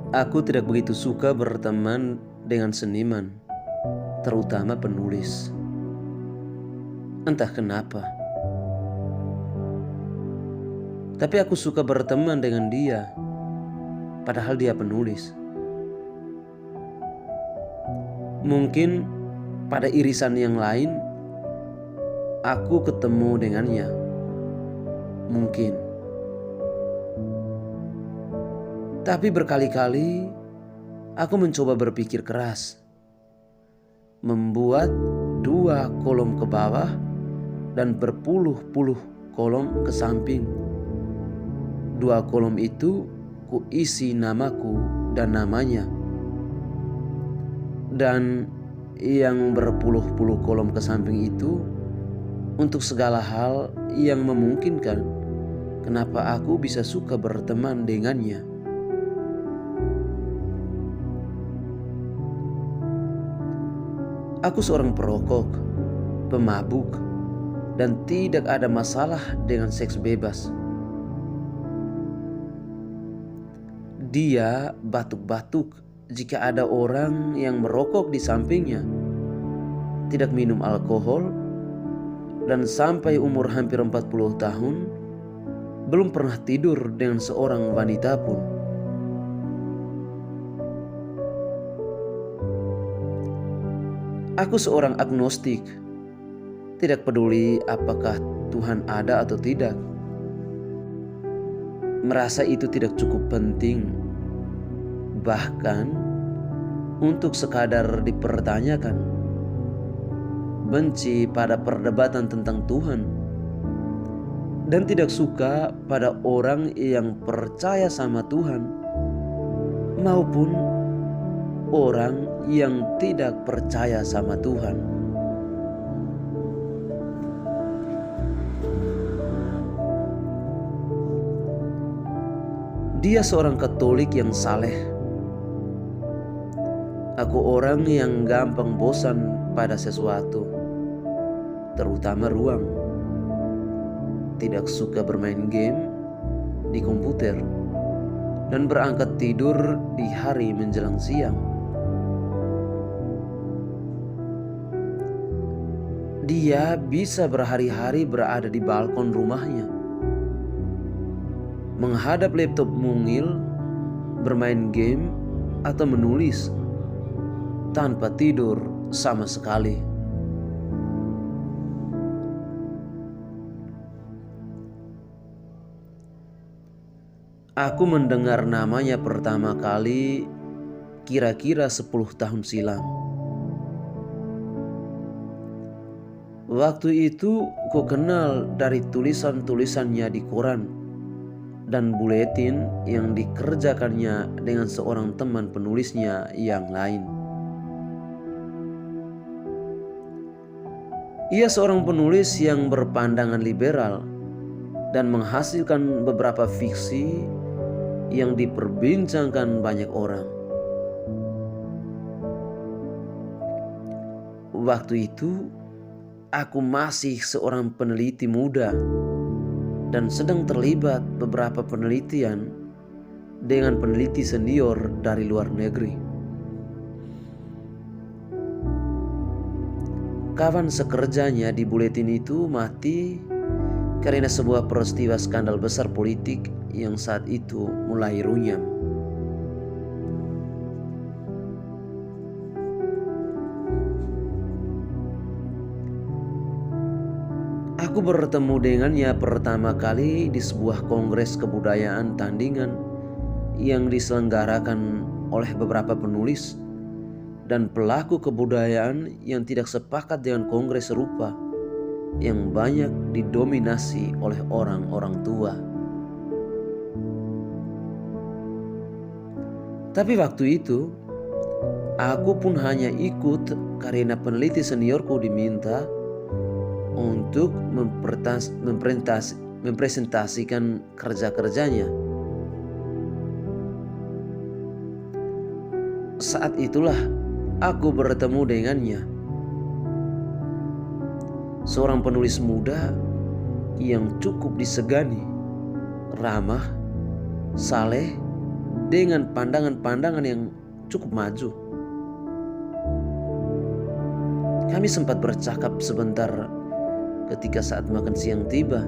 Aku tidak begitu suka berteman dengan seniman, terutama penulis. Entah kenapa, tapi aku suka berteman dengan dia, padahal dia penulis. Mungkin pada irisan yang lain, aku ketemu dengannya. Mungkin. Tapi berkali-kali aku mencoba berpikir keras, membuat 2 kolom ke bawah dan berpuluh-puluh kolom ke samping. 2 kolom itu kuisi namaku dan namanya. Dan yang berpuluh-puluh kolom ke samping itu untuk segala hal yang memungkinkan kenapa aku bisa suka berteman dengannya. Aku seorang perokok, pemabuk, dan tidak ada masalah dengan seks bebas. Dia batuk-batuk jika ada orang yang merokok di sampingnya, tidak minum alkohol, dan sampai umur hampir 40 tahun belum pernah tidur dengan seorang wanita pun. Aku seorang agnostik, tidak peduli apakah Tuhan ada atau tidak. Merasa itu tidak cukup penting, bahkan untuk sekadar dipertanyakan. Benci pada perdebatan tentang Tuhan, dan tidak suka pada orang yang percaya sama Tuhan maupun orang yang tidak percaya sama Tuhan. Dia seorang Katolik yang saleh. Aku orang yang gampang bosan pada sesuatu, terutama ruang. Tidak suka bermain game di komputer dan berangkat tidur di hari menjelang siang. Dia bisa berhari-hari berada di balkon rumahnya, menghadap laptop mungil, bermain game, atau menulis tanpa tidur sama sekali. Aku mendengar namanya pertama kali kira-kira 10 tahun silam. Waktu itu ku kenal dari tulisan-tulisannya di koran dan buletin yang dikerjakannya dengan seorang teman penulisnya yang lain. Ia seorang penulis yang berpandangan liberal dan menghasilkan beberapa fiksi yang diperbincangkan banyak orang. Waktu itu aku masih seorang peneliti muda dan sedang terlibat beberapa penelitian dengan peneliti senior dari luar negeri. Kawan sekerjanya di buletin itu mati karena sebuah peristiwa skandal besar politik yang saat itu mulai runyam. Aku bertemu dengannya pertama kali di sebuah kongres kebudayaan tandingan yang diselenggarakan oleh beberapa penulis dan pelaku kebudayaan yang tidak sepakat dengan kongres serupa yang banyak didominasi oleh orang-orang tua. Tapi waktu itu aku pun hanya ikut karena peneliti seniorku diminta untuk mempresentasikan kerja-kerjanya. Saat itulah aku bertemu dengannya. Seorang penulis muda yang cukup disegani, ramah, saleh, dengan pandangan-pandangan yang cukup maju. Kami sempat bercakap sebentar ketika saat makan siang tiba.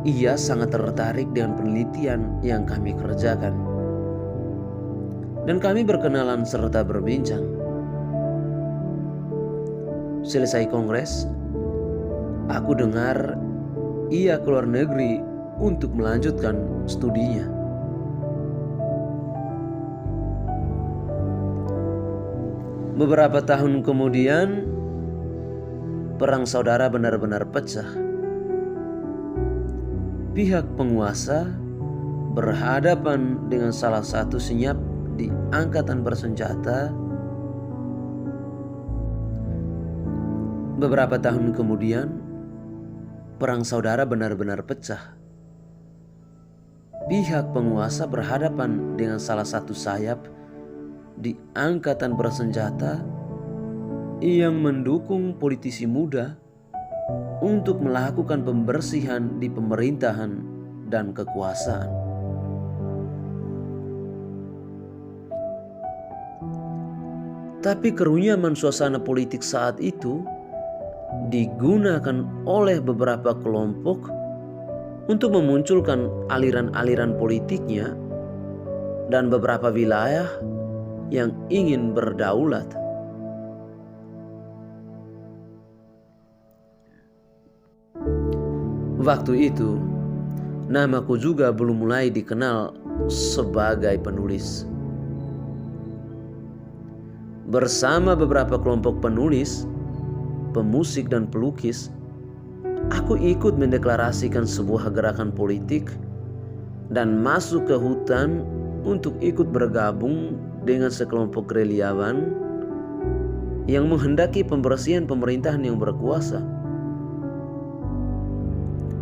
Ia sangat tertarik dengan penelitian yang kami kerjakan. Dan kami berkenalan serta berbincang. Selesai kongres, aku dengar ia keluar negeri untuk melanjutkan studinya. Beberapa tahun kemudian, perang saudara benar-benar pecah. Pihak penguasa berhadapan dengan salah satu senyap di angkatan bersenjata. Beberapa tahun kemudian, perang saudara benar-benar pecah. Pihak penguasa berhadapan dengan salah satu sayap di angkatan bersenjata yang mendukung politisi muda untuk melakukan pembersihan di pemerintahan dan kekuasaan. Tapi kerunyaman suasana politik saat itu digunakan oleh beberapa kelompok untuk memunculkan aliran-aliran politiknya dan beberapa wilayah yang ingin berdaulat. Waktu itu, namaku juga belum mulai dikenal sebagai penulis. Bersama beberapa kelompok penulis, pemusik dan pelukis, aku ikut mendeklarasikan sebuah gerakan politik dan masuk ke hutan untuk ikut bergabung dengan sekelompok gerilyawan yang menghendaki pembersihan pemerintahan yang berkuasa.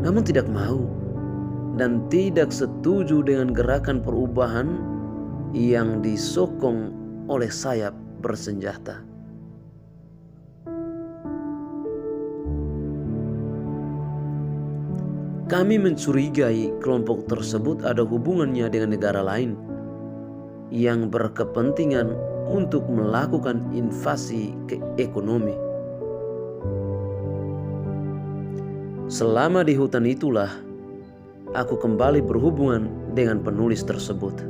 Namun tidak mau dan tidak setuju dengan gerakan perubahan yang disokong oleh sayap bersenjata. Kami mencurigai kelompok tersebut ada hubungannya dengan negara lain yang berkepentingan untuk melakukan invasi ke ekonomi. Selama di hutan itulah aku kembali berhubungan dengan penulis tersebut.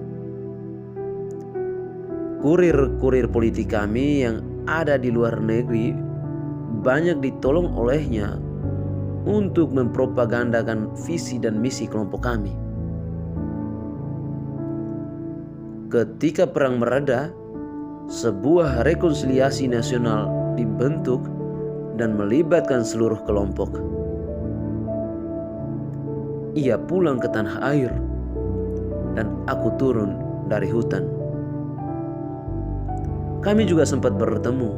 Kurir-kurir politik kami yang ada di luar negeri banyak ditolong olehnya untuk mempropagandakan visi dan misi kelompok kami. Ketika perang mereda, sebuah rekonsiliasi nasional dibentuk dan melibatkan seluruh kelompok. Ia pulang ke tanah air dan aku turun dari hutan. Kami juga sempat bertemu,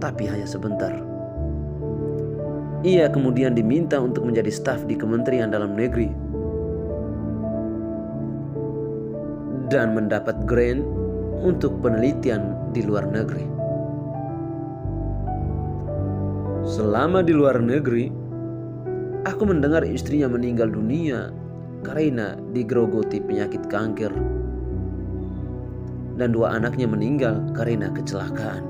tapi hanya sebentar. Ia kemudian diminta untuk menjadi staf di Kementerian Dalam Negeri dan mendapat grant untuk penelitian di luar negeri. Selama di luar negeri, aku mendengar istrinya meninggal dunia karena digerogoti penyakit kanker dan 2 anaknya meninggal karena kecelakaan.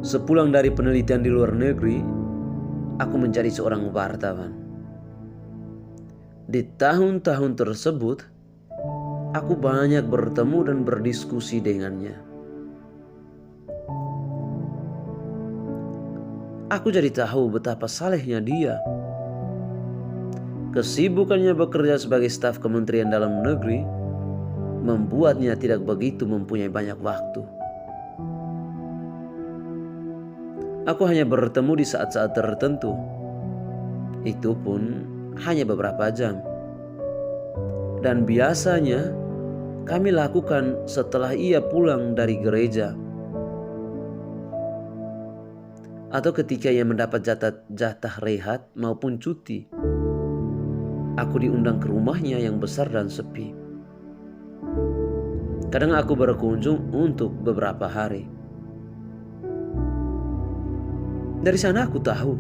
Sepulang dari penelitian di luar negeri, aku menjadi seorang wartawan. Di tahun-tahun tersebut, aku banyak bertemu dan berdiskusi dengannya. Aku jadi tahu betapa salehnya dia. Kesibukannya bekerja sebagai staf Kementerian Dalam Negeri membuatnya tidak begitu mempunyai banyak waktu. Aku hanya bertemu di saat-saat tertentu. Itu pun hanya beberapa jam. Dan biasanya kami lakukan setelah ia pulang dari gereja atau ketika ia mendapat jatah rehat maupun cuti. Aku diundang ke rumahnya yang besar dan sepi. Kadang aku berkunjung untuk beberapa hari. Dari sana aku tahu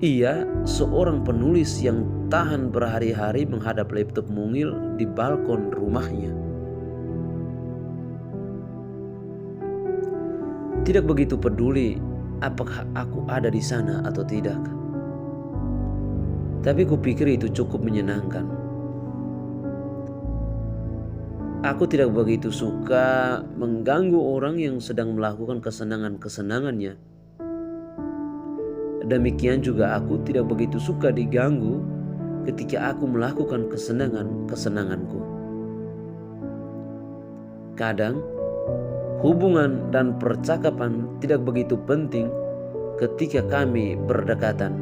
ia seorang penulis yang tahan berhari-hari menghadap laptop mungil di balkon rumahnya. Tidak begitu peduli apakah aku ada di sana atau tidak. Tapi kupikir itu cukup menyenangkan. Aku tidak begitu suka mengganggu orang yang sedang melakukan kesenangan-kesenangannya. Demikian juga aku tidak begitu suka diganggu ketika aku melakukan kesenangan-kesenanganku. Kadang hubungan dan percakapan tidak begitu penting ketika kami berdekatan.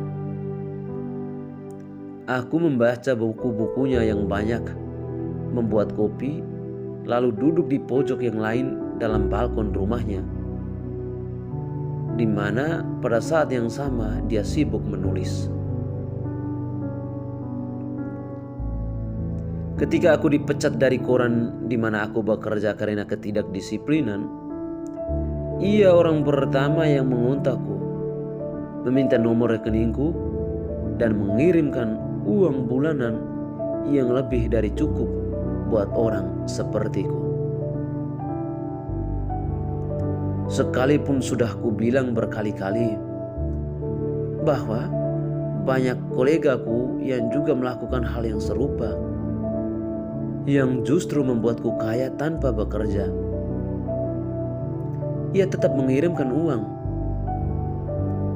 Aku membaca buku-bukunya yang banyak, membuat kopi, lalu duduk di pojok yang lain dalam balkon rumahnya, di mana pada saat yang sama dia sibuk menulis. Ketika aku dipecat dari koran di mana aku bekerja karena ketidakdisiplinan, ia orang pertama yang mengontakku, meminta nomor rekeningku, dan mengirimkan uang bulanan yang lebih dari cukup buat orang sepertiku. Sekalipun sudah kubilang berkali-kali bahwa banyak kolegaku yang juga melakukan hal yang serupa, yang justru membuatku kaya tanpa bekerja, ia tetap mengirimkan uang.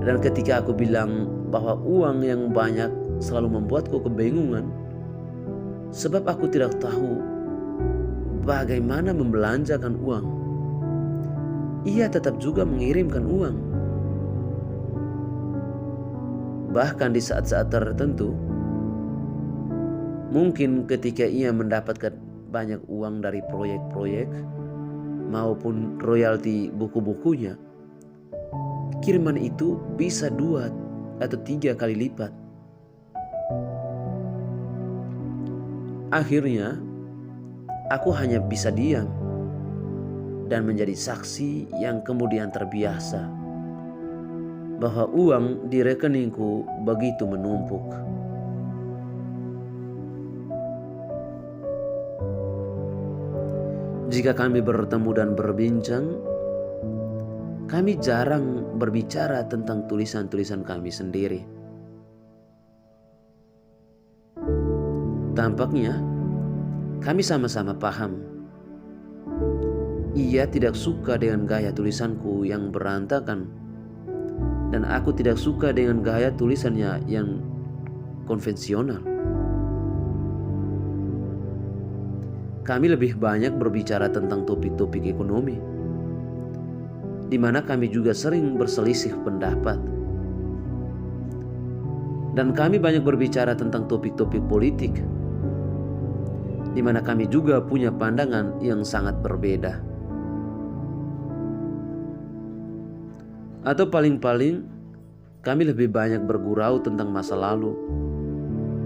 Dan ketika aku bilang bahwa uang yang banyak selalu membuatku kebingungan, sebab aku tidak tahu bagaimana membelanjakan uang, ia tetap juga mengirimkan uang. Bahkan di saat-saat tertentu, mungkin ketika ia mendapatkan banyak uang dari proyek-proyek maupun royalti buku-bukunya, kiriman itu bisa 2 atau 3 kali lipat. Akhirnya, aku hanya bisa diam dan menjadi saksi yang kemudian terbiasa bahwa uang di rekeningku begitu menumpuk. Jika kami bertemu dan berbincang, kami jarang berbicara tentang tulisan-tulisan kami sendiri. Tampaknya kami sama-sama paham. Ia tidak suka dengan gaya tulisanku yang berantakan, dan aku tidak suka dengan gaya tulisannya yang konvensional. Kami lebih banyak berbicara tentang topik-topik ekonomi, di mana kami juga sering berselisih pendapat. Dan kami banyak berbicara tentang topik-topik politik, di mana kami juga punya pandangan yang sangat berbeda. Atau paling-paling kami lebih banyak bergurau tentang masa lalu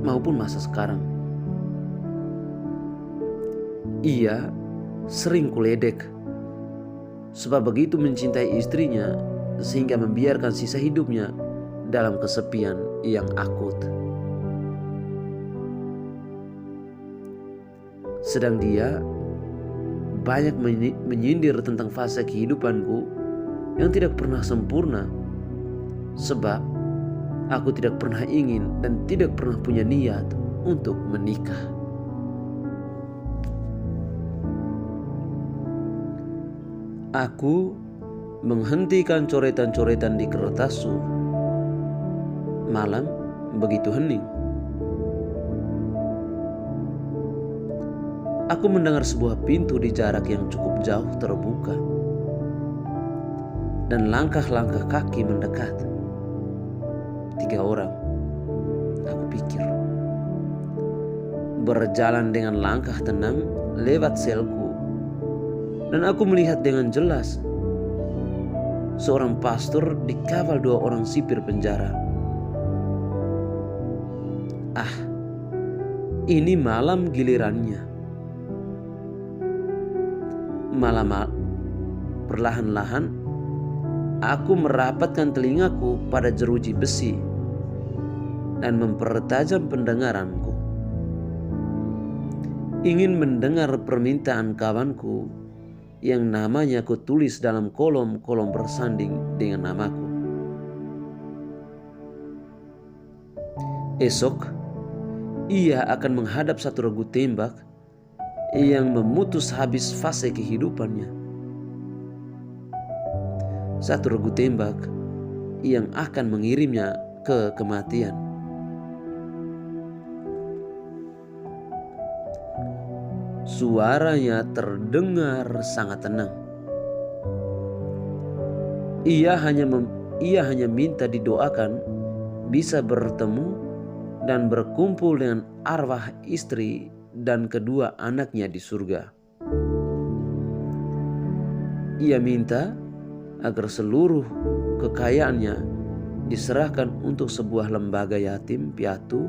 maupun masa sekarang. Ia sering kuledek sebab begitu mencintai istrinya sehingga membiarkan sisa hidupnya dalam kesepian yang akut. Sedang dia banyak menyindir tentang fase kehidupanku yang tidak pernah sempurna, sebab aku tidak pernah ingin dan tidak pernah punya niat untuk menikah. Aku menghentikan coretan-coretan di kertasku. Malam begitu hening. Aku mendengar sebuah pintu di jarak yang cukup jauh terbuka, dan langkah-langkah kaki mendekat. 3 orang, aku pikir, berjalan dengan langkah tenang lewat selku, dan aku melihat dengan jelas seorang pastor dikawal 2 orang sipir penjara. Ini malam gilirannya. Malah perlahan-lahan aku merapatkan telingaku pada jeruji besi dan mempertajam pendengaranku. Ingin mendengar permintaan kawanku yang namanya ku tulis dalam kolom-kolom bersanding dengan namaku. Esok, ia akan menghadap satu regu tembak yang memutus habis fase kehidupannya. Satu regu tembak yang akan mengirimnya ke kematian. Suaranya terdengar sangat tenang. Ia hanya minta didoakan bisa bertemu dan berkumpul dengan arwah istri dan kedua anaknya di surga. Ia minta agar seluruh kekayaannya diserahkan untuk sebuah lembaga yatim piatu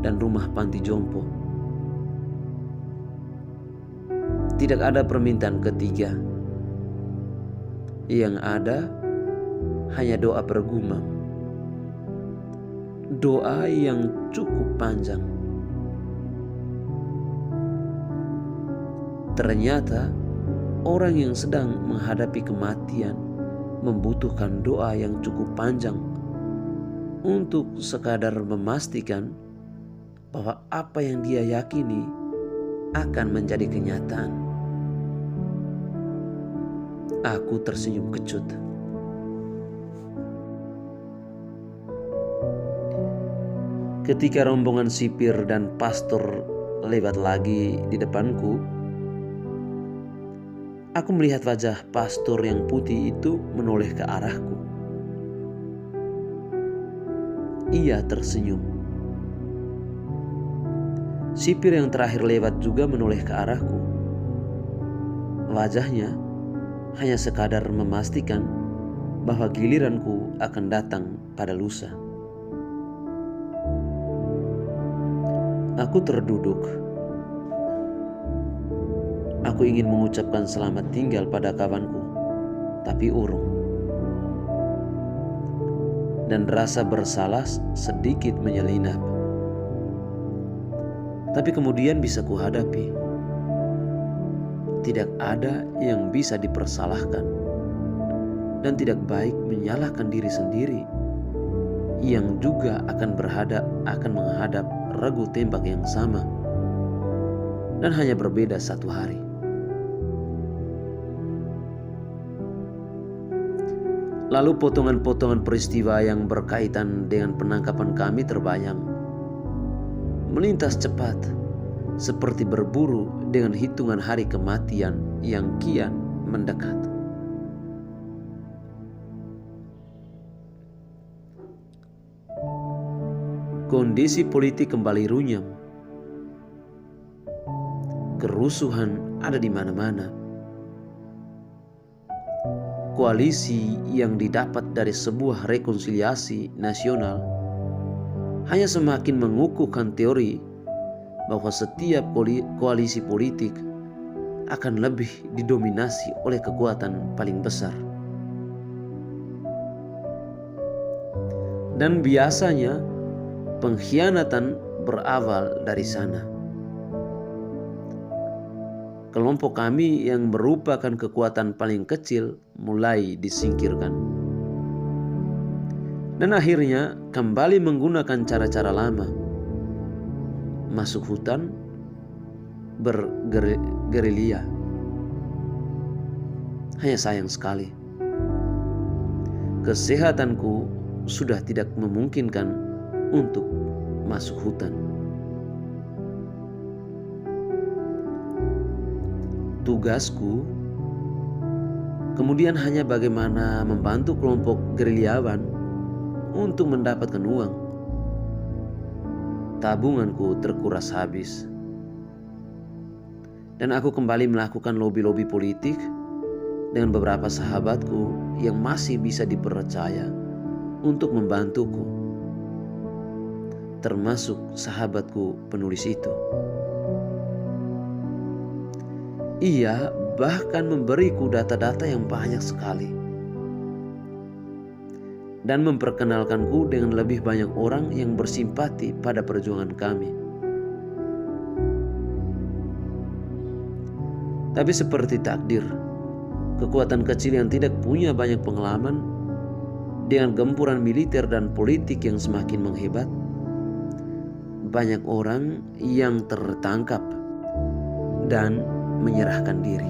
dan rumah panti jompo. Tidak ada permintaan ketiga. Yang ada hanya doa bergumam. Doa yang cukup panjang. Ternyata orang yang sedang menghadapi kematian membutuhkan doa yang cukup panjang untuk sekadar memastikan bahwa apa yang dia yakini akan menjadi kenyataan. Aku tersenyum kecut. Ketika rombongan sipir dan pastor lewat lagi di depanku, aku melihat wajah pastor yang putih itu menoleh ke arahku. Ia tersenyum. Sipir yang terakhir lewat juga menoleh ke arahku. Wajahnya hanya sekadar memastikan bahwa giliranku akan datang pada lusa. Aku terduduk. Aku ingin mengucapkan selamat tinggal pada kawanku, tapi urung. Dan rasa bersalah sedikit menyelinap. Tapi kemudian bisa kuhadapi. Tidak ada yang bisa dipersalahkan. Dan tidak baik menyalahkan diri sendiri yang juga akan menghadap regu tembak yang sama dan hanya berbeda satu hari. Lalu potongan-potongan peristiwa yang berkaitan dengan penangkapan kami terbayang. Melintas cepat, seperti berburu dengan hitungan hari kematian yang kian mendekat. Kondisi politik kembali runyam. Kerusuhan ada di mana-mana. Koalisi yang didapat dari sebuah rekonsiliasi nasional hanya semakin mengukuhkan teori bahwa setiap koalisi politik akan lebih didominasi oleh kekuatan paling besar. Dan biasanya pengkhianatan berawal dari sana. Kelompok kami yang merupakan kekuatan paling kecil mulai disingkirkan. Dan akhirnya kembali menggunakan cara-cara lama. Masuk hutan, bergerilya. Hanya sayang sekali, kesehatanku sudah tidak memungkinkan untuk masuk hutan. Tugasku kemudian hanya bagaimana membantu kelompok gerilyawan untuk mendapatkan uang. Tabunganku terkuras habis. Dan aku kembali melakukan lobi-lobi politik dengan beberapa sahabatku yang masih bisa dipercaya untuk membantuku. Termasuk sahabatku penulis itu. Ia bahkan memberiku data-data yang banyak sekali dan memperkenalkanku dengan lebih banyak orang yang bersimpati pada perjuangan kami. Tapi seperti takdir, kekuatan kecil yang tidak punya banyak pengalaman dengan gempuran militer dan politik yang semakin menghebat, banyak orang yang tertangkap dan menyerahkan diri.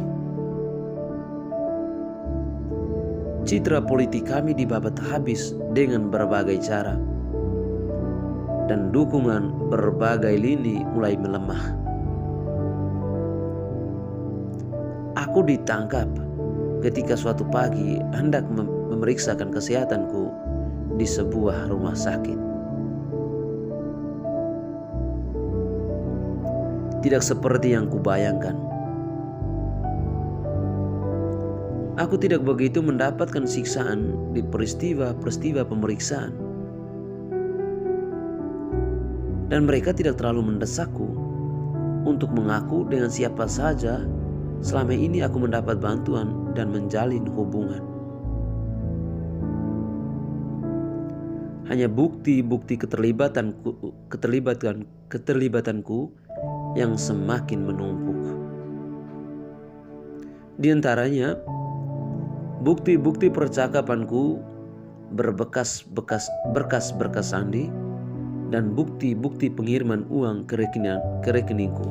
Citra politik kami dibabat habis dengan berbagai cara, dan dukungan berbagai lini mulai melemah. Aku ditangkap ketika suatu pagi hendak memeriksakan kesehatanku di sebuah rumah sakit. Tidak seperti yang kubayangkan. Aku tidak begitu mendapatkan siksaan di peristiwa-peristiwa pemeriksaan. Dan mereka tidak terlalu mendesakku untuk mengaku dengan siapa saja selama ini aku mendapat bantuan dan menjalin hubungan. Hanya bukti-bukti keterlibatanku yang semakin menumpuk. Di antaranya, bukti-bukti percakapanku berkas-berkas sandi dan bukti-bukti pengiriman uang ke rekeningku.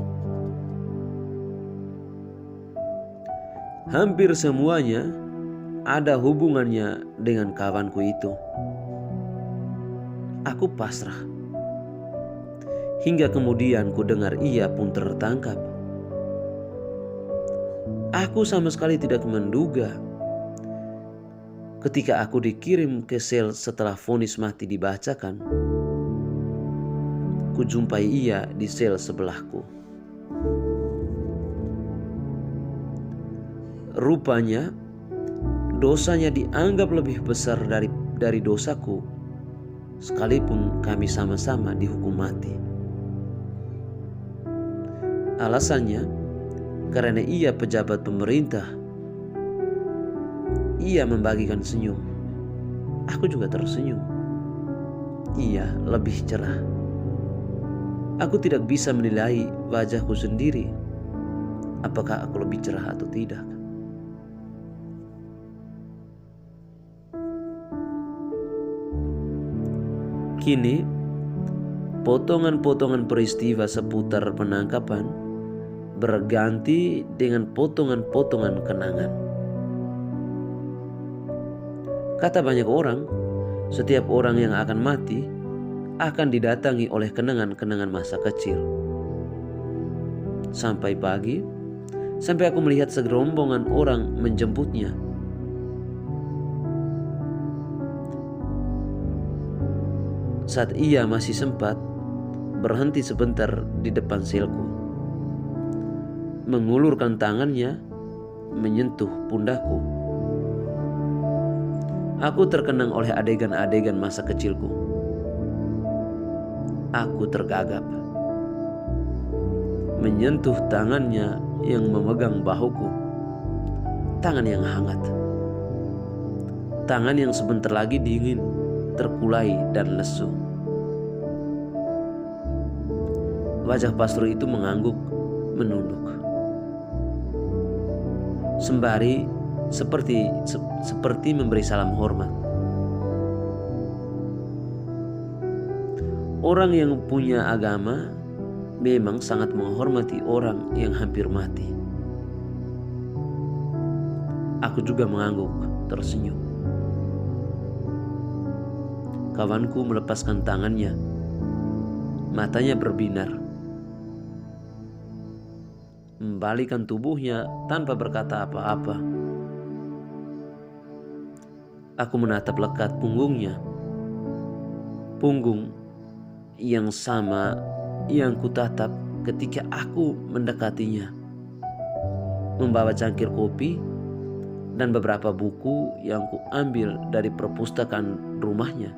Hampir semuanya ada hubungannya dengan kawanku itu. Aku pasrah. Hingga kemudian ku dengar ia pun tertangkap. Aku sama sekali tidak menduga ketika aku dikirim ke sel setelah vonis mati dibacakan, ku jumpai ia di sel sebelahku. Rupanya dosanya dianggap lebih besar dari dosaku, sekalipun kami sama-sama dihukum mati. Alasannya karena ia pejabat pemerintah. Ia membagikan senyum. Aku juga tersenyum. Ia lebih cerah. Aku tidak bisa menilai wajahku sendiri, apakah aku lebih cerah atau tidak. Kini, potongan-potongan peristiwa seputar penangkapan berganti dengan potongan-potongan kenangan. Kata banyak orang, setiap orang yang akan mati akan didatangi oleh kenangan-kenangan masa kecil. Sampai pagi, sampai aku melihat segerombongan orang menjemputnya. Saat ia masih sempat berhenti sebentar di depan selku, mengulurkan tangannya menyentuh pundakku. Aku terkenang oleh adegan-adegan masa kecilku. Aku tergagap. Menyentuh tangannya yang memegang bahuku. Tangan yang hangat. Tangan yang sebentar lagi dingin, terkulai dan lesu. Wajah pastor itu mengangguk, menunduk. Sembari seperti memberi salam hormat. Orang yang punya agama memang sangat menghormati orang yang hampir mati. Aku juga mengangguk, tersenyum. Kawanku melepaskan tangannya. Matanya berbinar. Membalikkan tubuhnya tanpa berkata apa-apa. Aku menatap lekat punggungnya. Punggung yang sama yang kutatap ketika aku mendekatinya. Membawa cangkir kopi dan beberapa buku yang kuambil dari perpustakaan rumahnya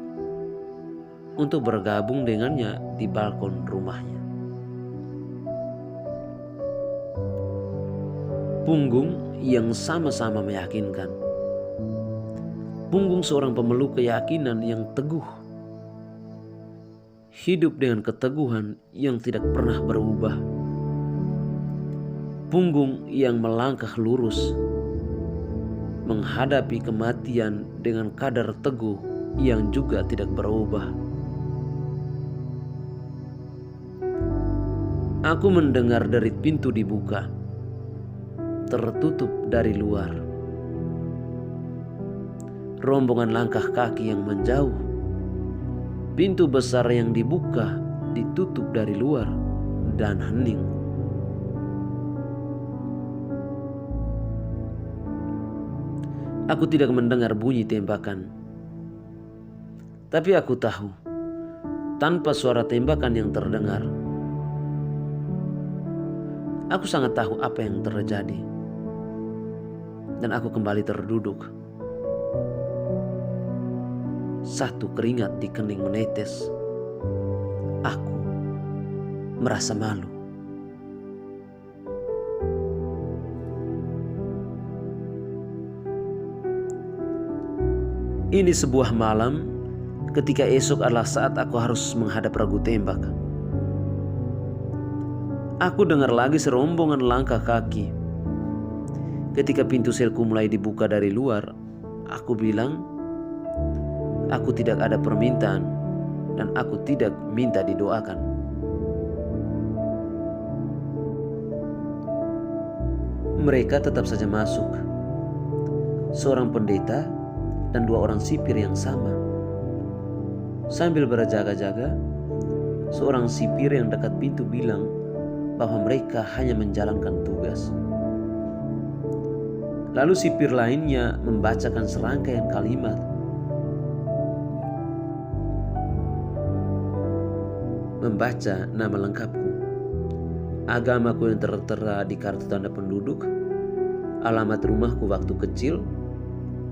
untuk bergabung dengannya di balkon rumahnya. Punggung yang sama-sama meyakinkan. Punggung seorang pemeluk keyakinan yang teguh. Hidup dengan keteguhan yang tidak pernah berubah. Punggung yang melangkah lurus, menghadapi kematian dengan kadar teguh yang juga tidak berubah. Aku mendengar derit pintu dibuka, tertutup dari luar. Rombongan langkah kaki yang menjauh. Pintu besar yang dibuka ditutup dari luar dan hening. Aku tidak mendengar bunyi tembakan. Tapi aku tahu, tanpa suara tembakan yang terdengar, aku sangat tahu apa yang terjadi. Dan aku kembali terduduk. Satu keringat di kening menetes. Aku merasa malu. Ini sebuah malam ketika esok adalah saat aku harus menghadap ragu tembak. Aku dengar lagi serombongan langkah kaki. Ketika pintu selku mulai dibuka dari luar, aku bilang, aku tidak ada permintaan dan aku tidak minta didoakan. Mereka tetap saja masuk. Seorang pendeta dan 2 orang sipir yang sama. Sambil berjaga-jaga, seorang sipir yang dekat pintu bilang bahwa mereka hanya menjalankan tugas. Lalu sipir lainnya membacakan serangkaian kalimat. Membaca nama lengkapku, agamaku yang tertera di kartu tanda penduduk, alamat rumahku waktu kecil,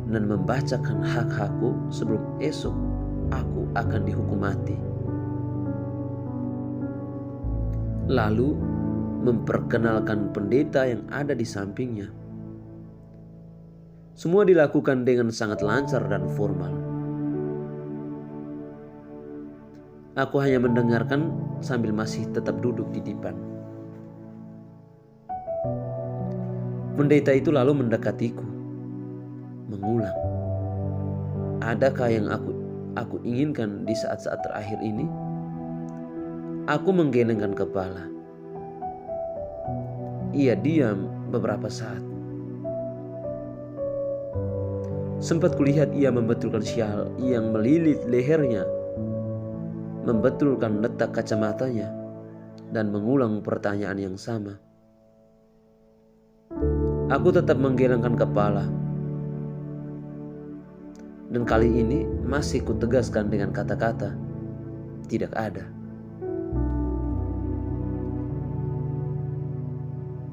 dan membacakan hak-hakku sebelum esok aku akan dihukum mati. Lalu memperkenalkan pendeta yang ada di sampingnya. Semua dilakukan dengan sangat lancar dan formal. Aku hanya mendengarkan sambil masih tetap duduk di depan. Pendeta itu lalu mendekatiku, mengulang, adakah yang aku inginkan di saat-saat terakhir ini? Aku menggelengkan kepala. Ia diam beberapa saat. Sempat kulihat ia membetulkan syal yang melilit lehernya, membetulkan letak kacamatanya, dan mengulang pertanyaan yang sama. Aku tetap menggelengkan kepala. Dan kali ini masih kutegaskan dengan kata-kata, tidak ada.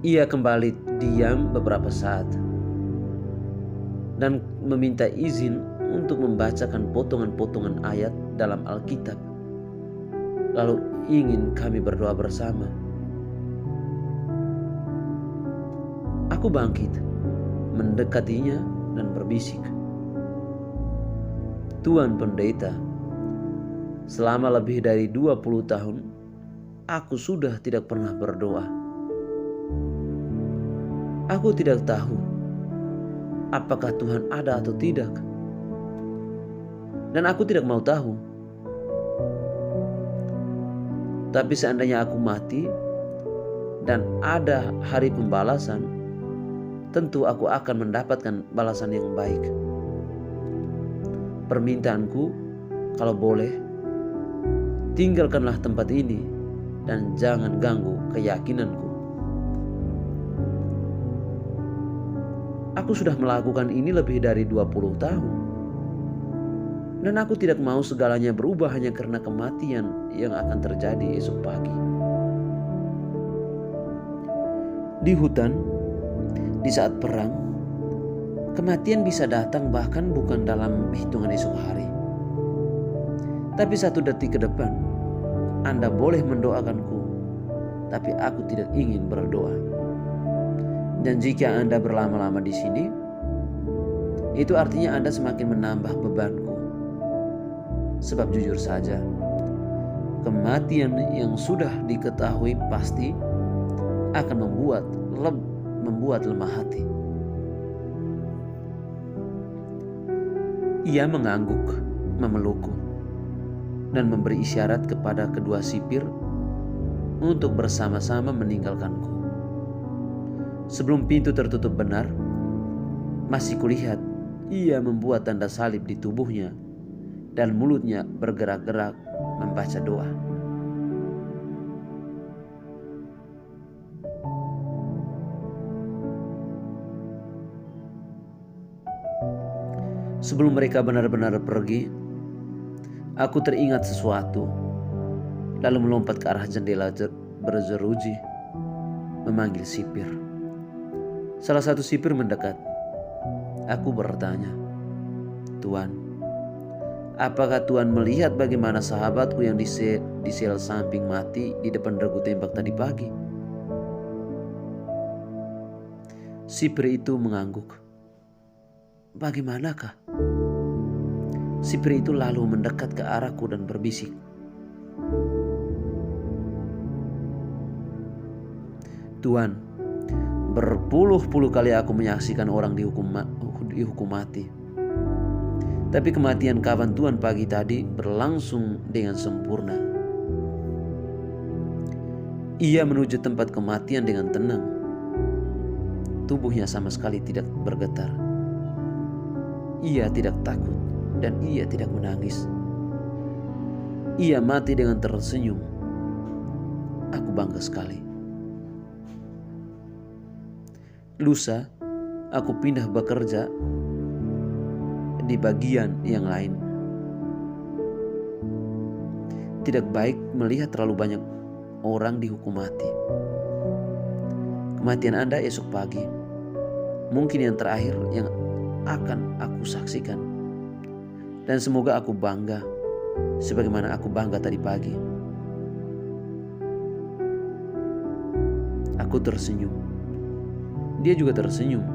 Ia kembali diam beberapa saat dan meminta izin untuk membacakan potongan-potongan ayat dalam Alkitab. Lalu ingin kami berdoa bersama. Aku bangkit, mendekatinya dan berbisik, Tuan Pendeta, selama lebih dari 20 tahun, aku sudah tidak pernah berdoa. Aku tidak tahu apakah Tuhan ada atau tidak. Dan aku tidak mau tahu. Tapi seandainya aku mati dan ada hari pembalasan, tentu aku akan mendapatkan balasan yang baik. Permintaanku, kalau boleh, tinggalkanlah tempat ini dan jangan ganggu keyakinanku. Aku sudah melakukan ini lebih dari 20 tahun. Dan aku tidak mau segalanya berubah hanya karena kematian yang akan terjadi esok pagi. Di hutan, di saat perang, kematian bisa datang bahkan bukan dalam hitungan esok hari. Tapi 1 detik ke depan, Anda boleh mendoakanku, tapi aku tidak ingin berdoa. Dan jika Anda berlama-lama di sini, itu artinya Anda semakin menambah bebanku. Sebab jujur saja, kematian yang sudah diketahui pasti akan membuat lemah hati. Ia mengangguk, memelukku, dan memberi isyarat kepada kedua sipir untuk bersama-sama meninggalkanku. Sebelum pintu tertutup benar, masih kulihat ia membuat tanda salib di tubuhnya dan mulutnya bergerak-gerak membaca doa. Sebelum mereka benar-benar pergi, aku teringat sesuatu, lalu melompat ke arah jendela berjeruji, memanggil sipir. Salah satu sipir mendekat. Aku bertanya, "Tuan, apakah Tuan melihat bagaimana sahabatku yang di sel samping mati di depan regu tembak tadi pagi?" Sipir itu mengangguk. "Bagaimanakah?" Sipir itu lalu mendekat ke arahku dan berbisik, "Tuan, berpuluh-puluh kali aku menyaksikan orang dihukum mati. Tapi kematian kawan Tuan pagi tadi berlangsung dengan sempurna. Ia menuju tempat kematian dengan tenang. Tubuhnya sama sekali tidak bergetar. Ia tidak takut dan ia tidak menangis. Ia mati dengan tersenyum. Aku bangga sekali." Lusa, aku pindah bekerja di bagian yang lain. Tidak baik melihat terlalu banyak orang dihukum mati. Kematian Anda esok pagi, mungkin yang terakhir yang akan aku saksikan. Dan semoga aku bangga sebagaimana aku bangga tadi pagi. Aku tersenyum. Dia juga tersenyum,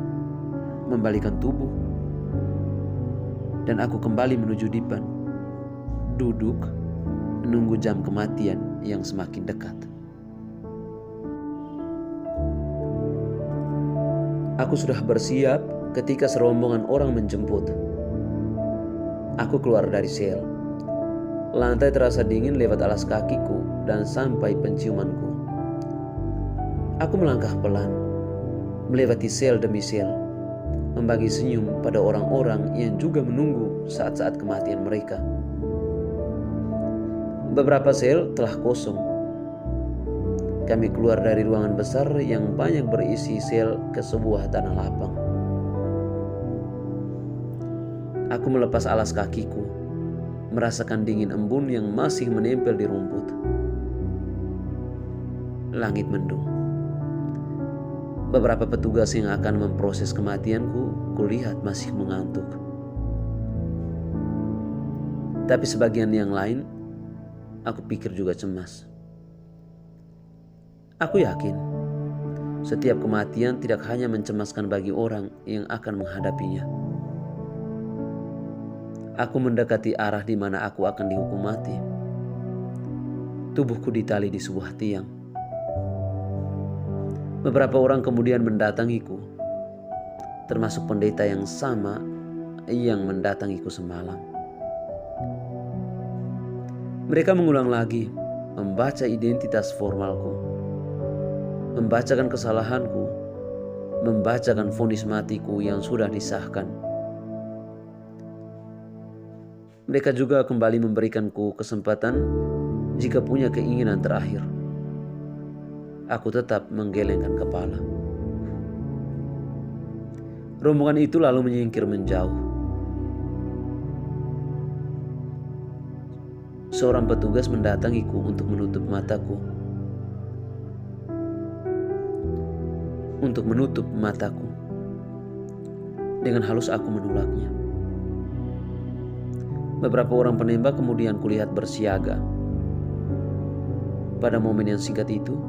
membalikkan tubuh. Dan aku kembali menuju dipan, duduk menunggu jam kematian yang semakin dekat. Aku sudah bersiap ketika serombongan orang menjemput. Aku keluar dari sel. Lantai terasa dingin lewat alas kakiku dan sampai penciumanku. Aku melangkah pelan, melewati sel demi sel, membagi senyum pada orang-orang yang juga menunggu saat-saat kematian mereka. Beberapa sel telah kosong. Kami keluar dari ruangan besar yang banyak berisi sel ke sebuah tanah lapang. Aku melepas alas kakiku, merasakan dingin embun yang masih menempel di rumput. Langit mendung. Beberapa petugas yang akan memproses kematianku, kulihat masih mengantuk. Tapi sebagian yang lain, aku pikir juga cemas. Aku yakin, setiap kematian tidak hanya mencemaskan bagi orang yang akan menghadapinya. Aku mendekati arah di mana aku akan dihukum mati. Tubuhku ditali di sebuah tiang. Beberapa orang kemudian mendatangiku, termasuk pendeta yang sama yang mendatangiku semalam. Mereka mengulang lagi, membaca identitas formalku, membacakan kesalahanku, membacakan vonis matiku yang sudah disahkan. Mereka juga kembali memberikanku kesempatan jika punya keinginan terakhir. Aku tetap menggelengkan kepala. Rombongan itu lalu menyingkir menjauh. Seorang petugas mendatangiku untuk menutup mataku. Dengan halus aku menolaknya. Beberapa orang penembak kemudian kulihat bersiaga. Pada momen yang singkat itu,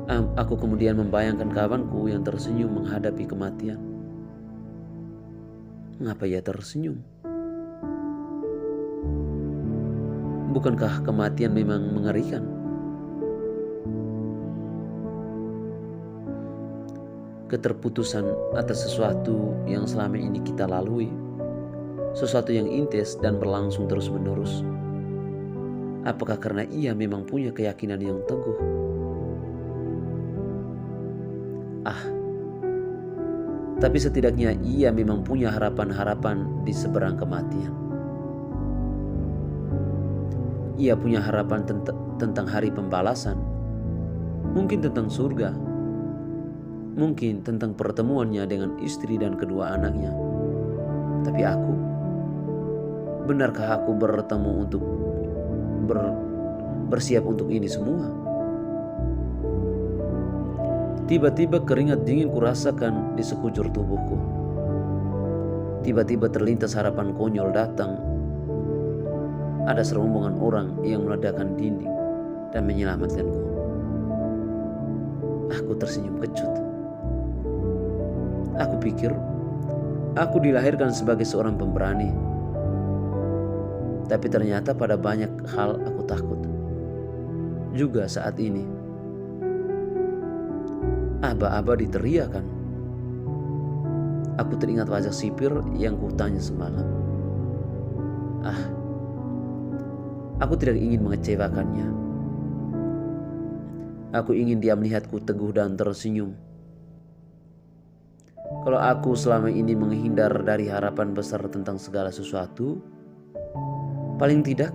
Aku kemudian membayangkan kawanku yang tersenyum menghadapi kematian. Mengapa ia tersenyum? Bukankah kematian memang mengerikan? Keterputusan atas sesuatu yang selama ini kita lalui, sesuatu yang intens dan berlangsung terus-menerus. Apakah karena ia memang punya keyakinan yang teguh? Tapi setidaknya ia memang punya harapan-harapan di seberang kematian. Ia punya harapan tentang hari pembalasan, mungkin tentang surga, mungkin tentang pertemuannya dengan istri dan kedua anaknya. Tapi aku, benarkah aku bertemu untuk bersiap untuk ini semua? Tiba-tiba keringat dingin kurasakan di sekujur tubuhku. Tiba-tiba terlintas harapan konyol datang. Ada serombongan orang yang meledakkan dinding dan menyelamatkanku. Aku tersenyum kecut. Aku pikir aku dilahirkan sebagai seorang pemberani. Tapi ternyata pada banyak hal aku takut. Juga saat ini. Aba-aba diteriakan. Aku teringat wajah sipir yang kutanya semalam. Aku tidak ingin mengecewakannya. Aku ingin dia melihatku teguh dan tersenyum. Kalau aku selama ini menghindar dari harapan besar tentang segala sesuatu, paling tidak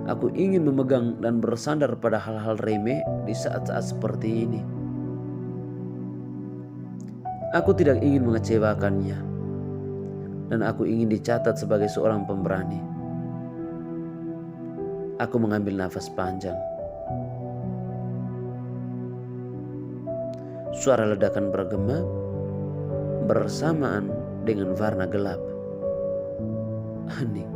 aku ingin memegang dan bersandar pada hal-hal remeh di saat-saat seperti ini. Aku tidak ingin mengecewakannya, dan aku ingin dicatat sebagai seorang pemberani. Aku mengambil nafas panjang. Suara ledakan bergema bersamaan dengan warna gelap. Hening.